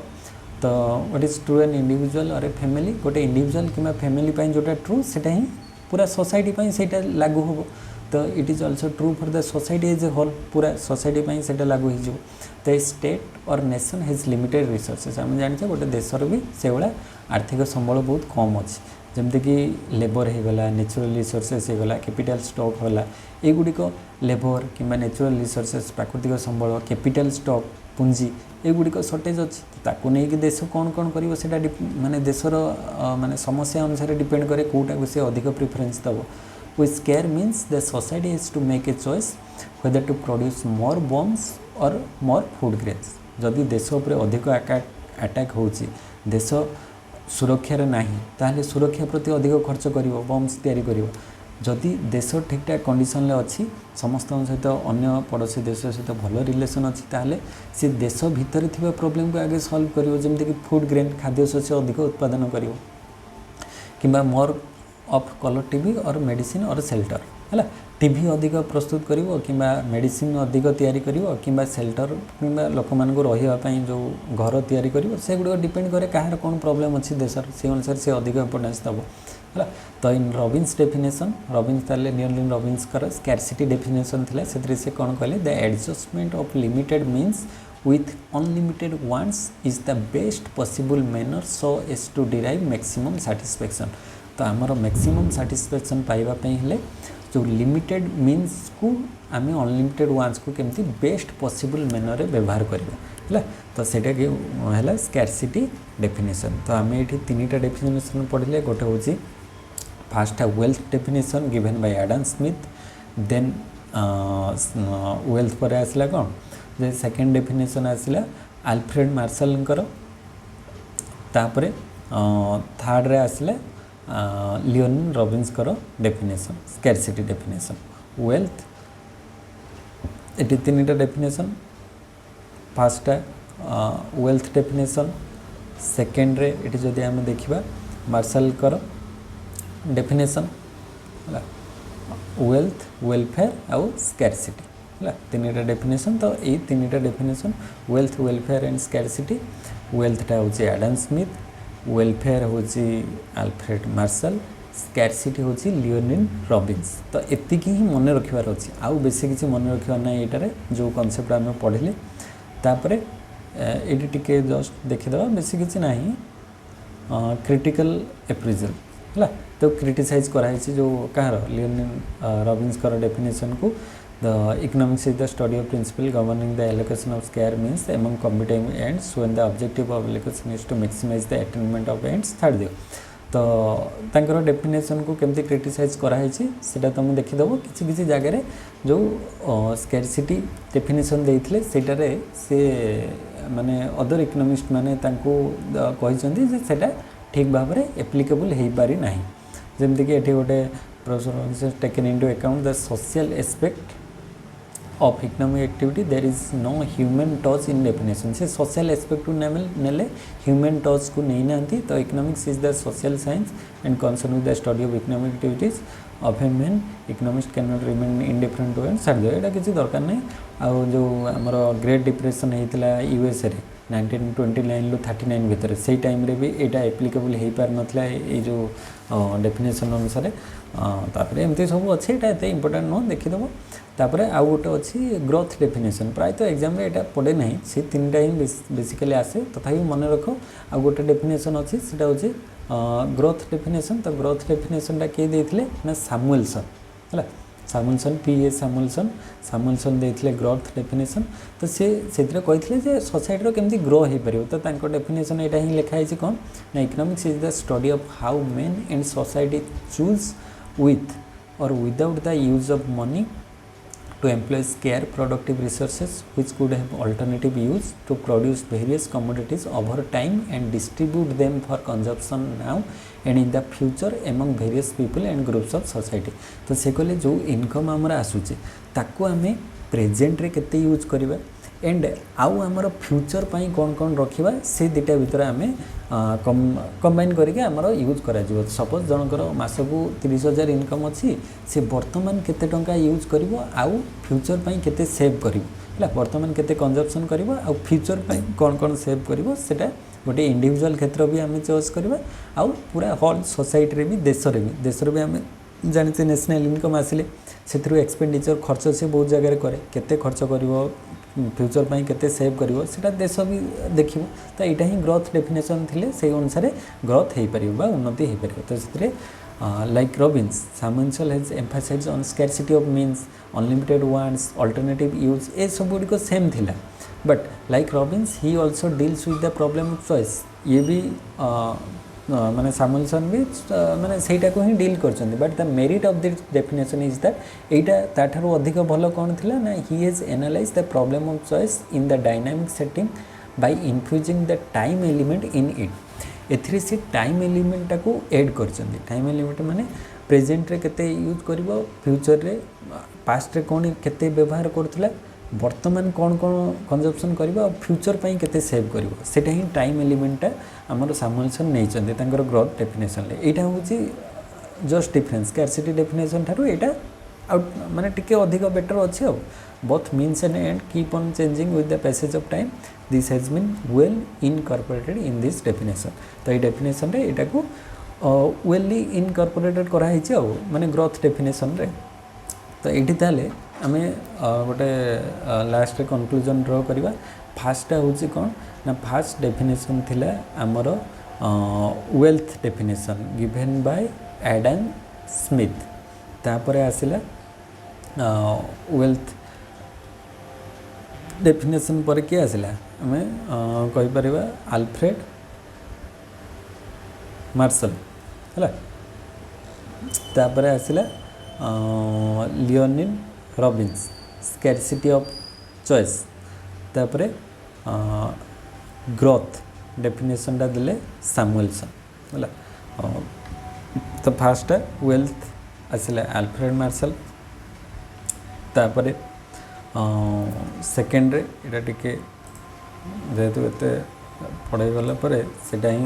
तो what is true an individual और ए फैमिली गोटे इंडिविजुअल किंबा फैमिली पई जोटा ट्रू सेटा ही पूरा सोसाइटी पई सेटा लागू हबो तो it is also true for the society as a whole पूरा सोसाइटी पई सेटा लागू हो जिवो। तो स्टेट और नेशन हैज लिमिटेड रिसोर्सेस आम जाने गोटे देशर भी से भाया आर्थिक संबल बहुत कम अच्छी जमती कि लेबर होगला नेचुरल रिसोर्सेस होगला कैपिटल स्टॉक होला एगुड़िक लेबर कि नेचुरल रिसोर्सेस प्राकृतिक संबल कैपिटल स्टॉक पुंजी एगुड़िक सर्टेज अच्छी ताकू नहीं कि देश कौन कौन कर माने देशर माने समस्या अनुसार डिपेंड करे कौटा से अधिक प्रिफरेन्स दब which care means the society has to make a choice whether to produce more bombs और मोर फूड ग्रेन्स जदि देश उपर अधिक अटैक होची देश सुरक्षार नहीं ताहले सुरक्षा प्रति अधिक खर्च कर बम्स तैयारी कर जदि देश ठीक ठाक कंडीशन अच्छी समस्त सहित अन्य पड़ोसी देश सहित भल रिलेसन अच्छी ताहले से देश भितर थिबा प्रॉब्लम को आगे सॉल्व करिवो जेमति कि फूड ग्रेन खाद्य शस्य अधिक उत्पादन करिवो किंबा मोर ऑफ कलर टीवी और मेडिसिन और शेल्टर है टीवी अधिक प्रस्तुत करिवो किंबा मेडिसिन अधिक तैयारी करिवो किंबा शेल्टर किंबा लोक मानक रहिबा जो घर तैयारी करिवो से गुड डिपेंड करे कहार कौन प्रॉब्लम अच्छी देशर से अनुसार से अधिक इंपोर्टेंस दब है। तो इन रॉबिन्स डेफिनेशन रॉबिन्स ताले नियरलिन रॉबिन्स कर स्कैरसिटी डेफिनेशन थिला सेतरे से कौन कहले the adjustment of limited means with unlimited wants is the best possible manner so as to derive maximum satisfaction। तो आमर मैक्सिमम सैटिस्फैक्शन पाइबापी हेले जो लिमिटेड मीन्स को आम अनलिमिटेड वांस को केमती बेस्ट पॉसिबल मैनर रे व्यवहार करवा है। तो सेटा कि है स्कैरसिटी डेफिनेशन। तो आम ये तीन टा डेफिनेशन पढ़ले गोटे हूँ first wealth definition given by Adam Smith then wealth पर आसला कौन जे सेकेंड डेफिनेशन आसला आल्फ्रेड मार्शलंकर तापरे थर्ड रे आसला Lionel Robbins definition scarcity definition wealth ये तीन टा definition first wealth definition second रे ये जदि आम देखा मार्शल डेफिनेशन वेल्थ वेलफेयर आउ स्कैरसिटी है तीन टा डेफिनेशन। तो ये तीन टा definition wealth welfare and scarcity वेल्थटा हूँ एडम स्मिथ वेलफेयर हूँ आल्फ्रेड मार्शल स्कैरसिटी हूँ लियोनिन रॉबिन्स। तो एतिकी ही मन रखिबार अच्छी आउ बेसी किसी मन रखिबार ना ये जो कॉन्सेप्ट आम पढ़ले तापरे ये टिके जस्ट देखीदे बेसी किसी ना क्रिटिकल एप्रिजल है। तो क्रिटिसाइज कराई जो कहार लियोनिन रॉबिन्स डेफिनेशन को the economics is the study of principle governing the allocation of scarce means among competing ends when the objective of allocation is to maximize the attainment of ends third दियो। तो तांकर definition को केमती criticise कराई सेटा तुम देखीदेव किसी जगह जो स्कैरसिटी डेफिनेशन देइथिले सेटारे से माने अदर इकोनॉमिस्ट माने तांको कहिसंती जे सेटा ठीक भाव में एप्लिकेबल हो पारि ना जमती कि ये गोटे professor taken into account the social aspect of economic activity there is no human touch in definition से सोशल एस्पेक्ट नेले ह्यूमन टच को नहीं ना। तो economics is the social science and concern with the study of economic activities of a man economist can not remain indifferent to and छाड़ दियो यहाँ किसी दरकार नहीं। आउ जो आमर ग्रेट डिप्रेशन होता यूएसए रे 1929 ରୁ 39 भितर से टाइम रे भी एटा एप्लीकेबल हो पार नथला ए जो डेफिनेशन अनुसार तापर एमती सब अच्छे एटा एते इंपोर्टेंट नो देखिदेव तापर आउ गोटे अच्छी ग्रोथ डेफिनेशन प्राय तो एग्जाम रे एटा पड़े नहीं से तीनटा ही बेसिकली आसे तथापि मन रख आउ गोटे डेफिनेशन अच्छी सेटा होची ग्रोथ डेफिनेशन तो ग्रोथ डेफिनेशन टा किए देथिले ना सैमुएलसन हैला सैमुएलसन पी.ए. सैमुएलसन देथिले ग्रोथ डेफिनेशन तो से सेतिर कहिथिले जे सोसाइटी रो केमती ग्रो हे परियो तो तांको डेफिनेशन एटा ही लिखा है कोन ना economics is the study of how men and society choose with or without the use of money to employ scarce productive resources which could have alternative use to produce various commodities over time and distribute them for consumption now and in the future among various people and groups of society तो से कहले जो income आमर आसूचे ताको आमे present रे केते use करबा एंड आउ आमर फ्यूचर पाई कौन कौन रखिबा से दुटा भितर आमे कंबाइन करके आमर यूज करा जिवो सपोज जनकर मासकू 30,000 इनकम अच्छी से वर्तमान केते टंका यूज करिवो आउ फ्यूचर पाई केते सेव करिवो हला वर्तमान केते कंजप्शन करिवो आउ फ्यूचर पाई कौन कौन सेव करिवो सेटा गोटे इंडिविजुअल क्षेत्र भी आमे चॉइस करबा आउ पूरा होल सोसाइटी रे भी देश रे भी आमे जानते नेशनल इनकम आसिले से एक्सपेंडिचर खर्च से बहुत जगह करे केते खर्च करिवो फ्यूचर पाई केते सेव करिवो सेटा देश भी देखिबो तो एटा ही ग्रोथ डेफिनेशन थिले से अनुसार ग्रोथ हे परिबो बा उन्नति हे परिबो तो सेतरे like Robbins Samuelson has emphasized on scarcity of means unlimited wants alternative use ए सब गुडी को सेम थिला but like Robbins he also deals with the problem of choice ये भी माने सैमुएलसन भी माने सेटा को ही डील करछन but the merit of this definition is that एटा ताठारो अधिक भलो कोन थिला ना he has analyse the problem of choice in the dynamic setting by infusing the time element in it एथरे से टाइम एलिमेंट को ऐड करछन टाइम एलिमेंट माने प्रेजेंट रे केते यूज करबो फ्यूचर रे पास्ट रे कोन केते व्यवहार करथला वर्तमान कौन कौन कंजप्शन करबा फ्यूचर पाई केते सेव करबो सेटा ही टाइम एलिमेंट हमर सैमुएलसन नै चंदे तांकर ग्रोथ डेफिनेशन ले एटा होची जस्ट डिफरेंस स्कैरसिटी डेफिनेशन थारो एटा आउट माने टिके अधिक बेटर अछि अब both means and end keep on changing with the passage of time this has been well incorporated in this definition तो ये definition रे एटा को वेली इनकॉर्पोरेटेड करा हिचे अब माने ग्रोथ डेफिनेशन रे तो एठी ताले आमे गोटे लास्ट कंक्लूजन ड्रॉ करबा फास्ट होची कोन ना फास्ट डेफिनेशन थिला हमर wealth definition given by Adam Smith तापर आसिला वेल्थ डेफिनेशन पर के आसिला हमें कहि परिबा अल्फ्रेड मार्शल हला तापर आसिला Lionel Robbins scarcity of choice तापर ग्रोथ डेफिनेशन टा दिले सैमुएलसन हला तो फास्ट वेल्थ आसिला अल्फ्रेड मार्शल तापर सेकेंड रे एटा टिके जेहेतु एते पढ़ाई गला परे सेटा ही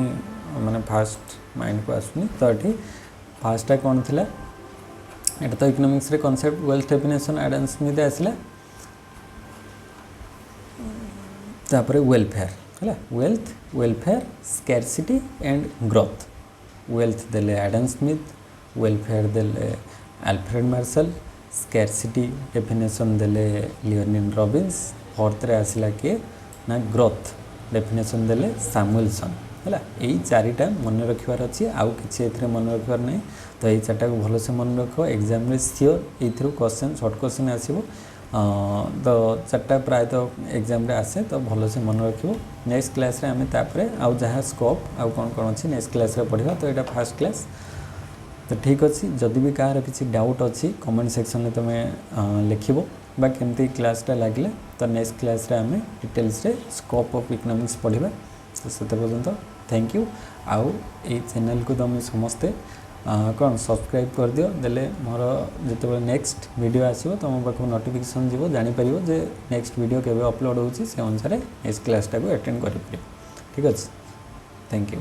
माने फास्ट माइंड को आसुनी तो एठी फास्ट कौन थिला एटा तो इकोनॉमिक्स रे concept wealth definition Adam Smith आसिला तापर वेलफेयर हला wealth welfare scarcity and growth wealth देले एडम स्मिथ वेलफेयर देले अल्फ्रेड मार्शल स्कैरसिटी डेफिनेशन देले लियोनिल रॉबिन्स फोर्थ रे आसिला के ना ग्रोथ डेफिनेशन देले सैमुएलसन है यही चारिटा मन रखार अच्छी आउ कि मन रखार नहीं तो ये चार्टा को भल से मन रख एग्जाम सियोर ये क्वेश्चन शॉर्ट क्वेश्चन आसो तो चार्टा प्रायतः एग्जाम रे आसे तो भल से मन रखो नेक्स्ट क्लास रे आम तापर आउ जहाँ स्कोप आउ कौन कौन अच्छी नेक्स्ट क्लास रे पढ़ा तो यहाँ फास्ट क्लास तो ठीक अच्छे जदि भी कहार किसी डाउट अच्छी कमेंट सेक्शन में तुम्हें लिखो बा केमती क्लासटा लगे तो नेक्स्ट क्लास रे आम डिटेल्स रे स्कोप ऑफ इकोनॉमिक्स पढ़ा तो से पर्यंत थैंक यू आउ ये चैनल को तुम समस्ते कौन सब्सक्राइब कर दियो देले मोर जिते नेक्स्ट वीडियो आसो तुम पाक नोटिफिकेशन जीव जापर जे नेक्स्ट वीडियो केवे अपलोड होची से अनुसार नेक्स्ट क्लासटा को अटेंड कर ठीक अच्छे थैंक यू।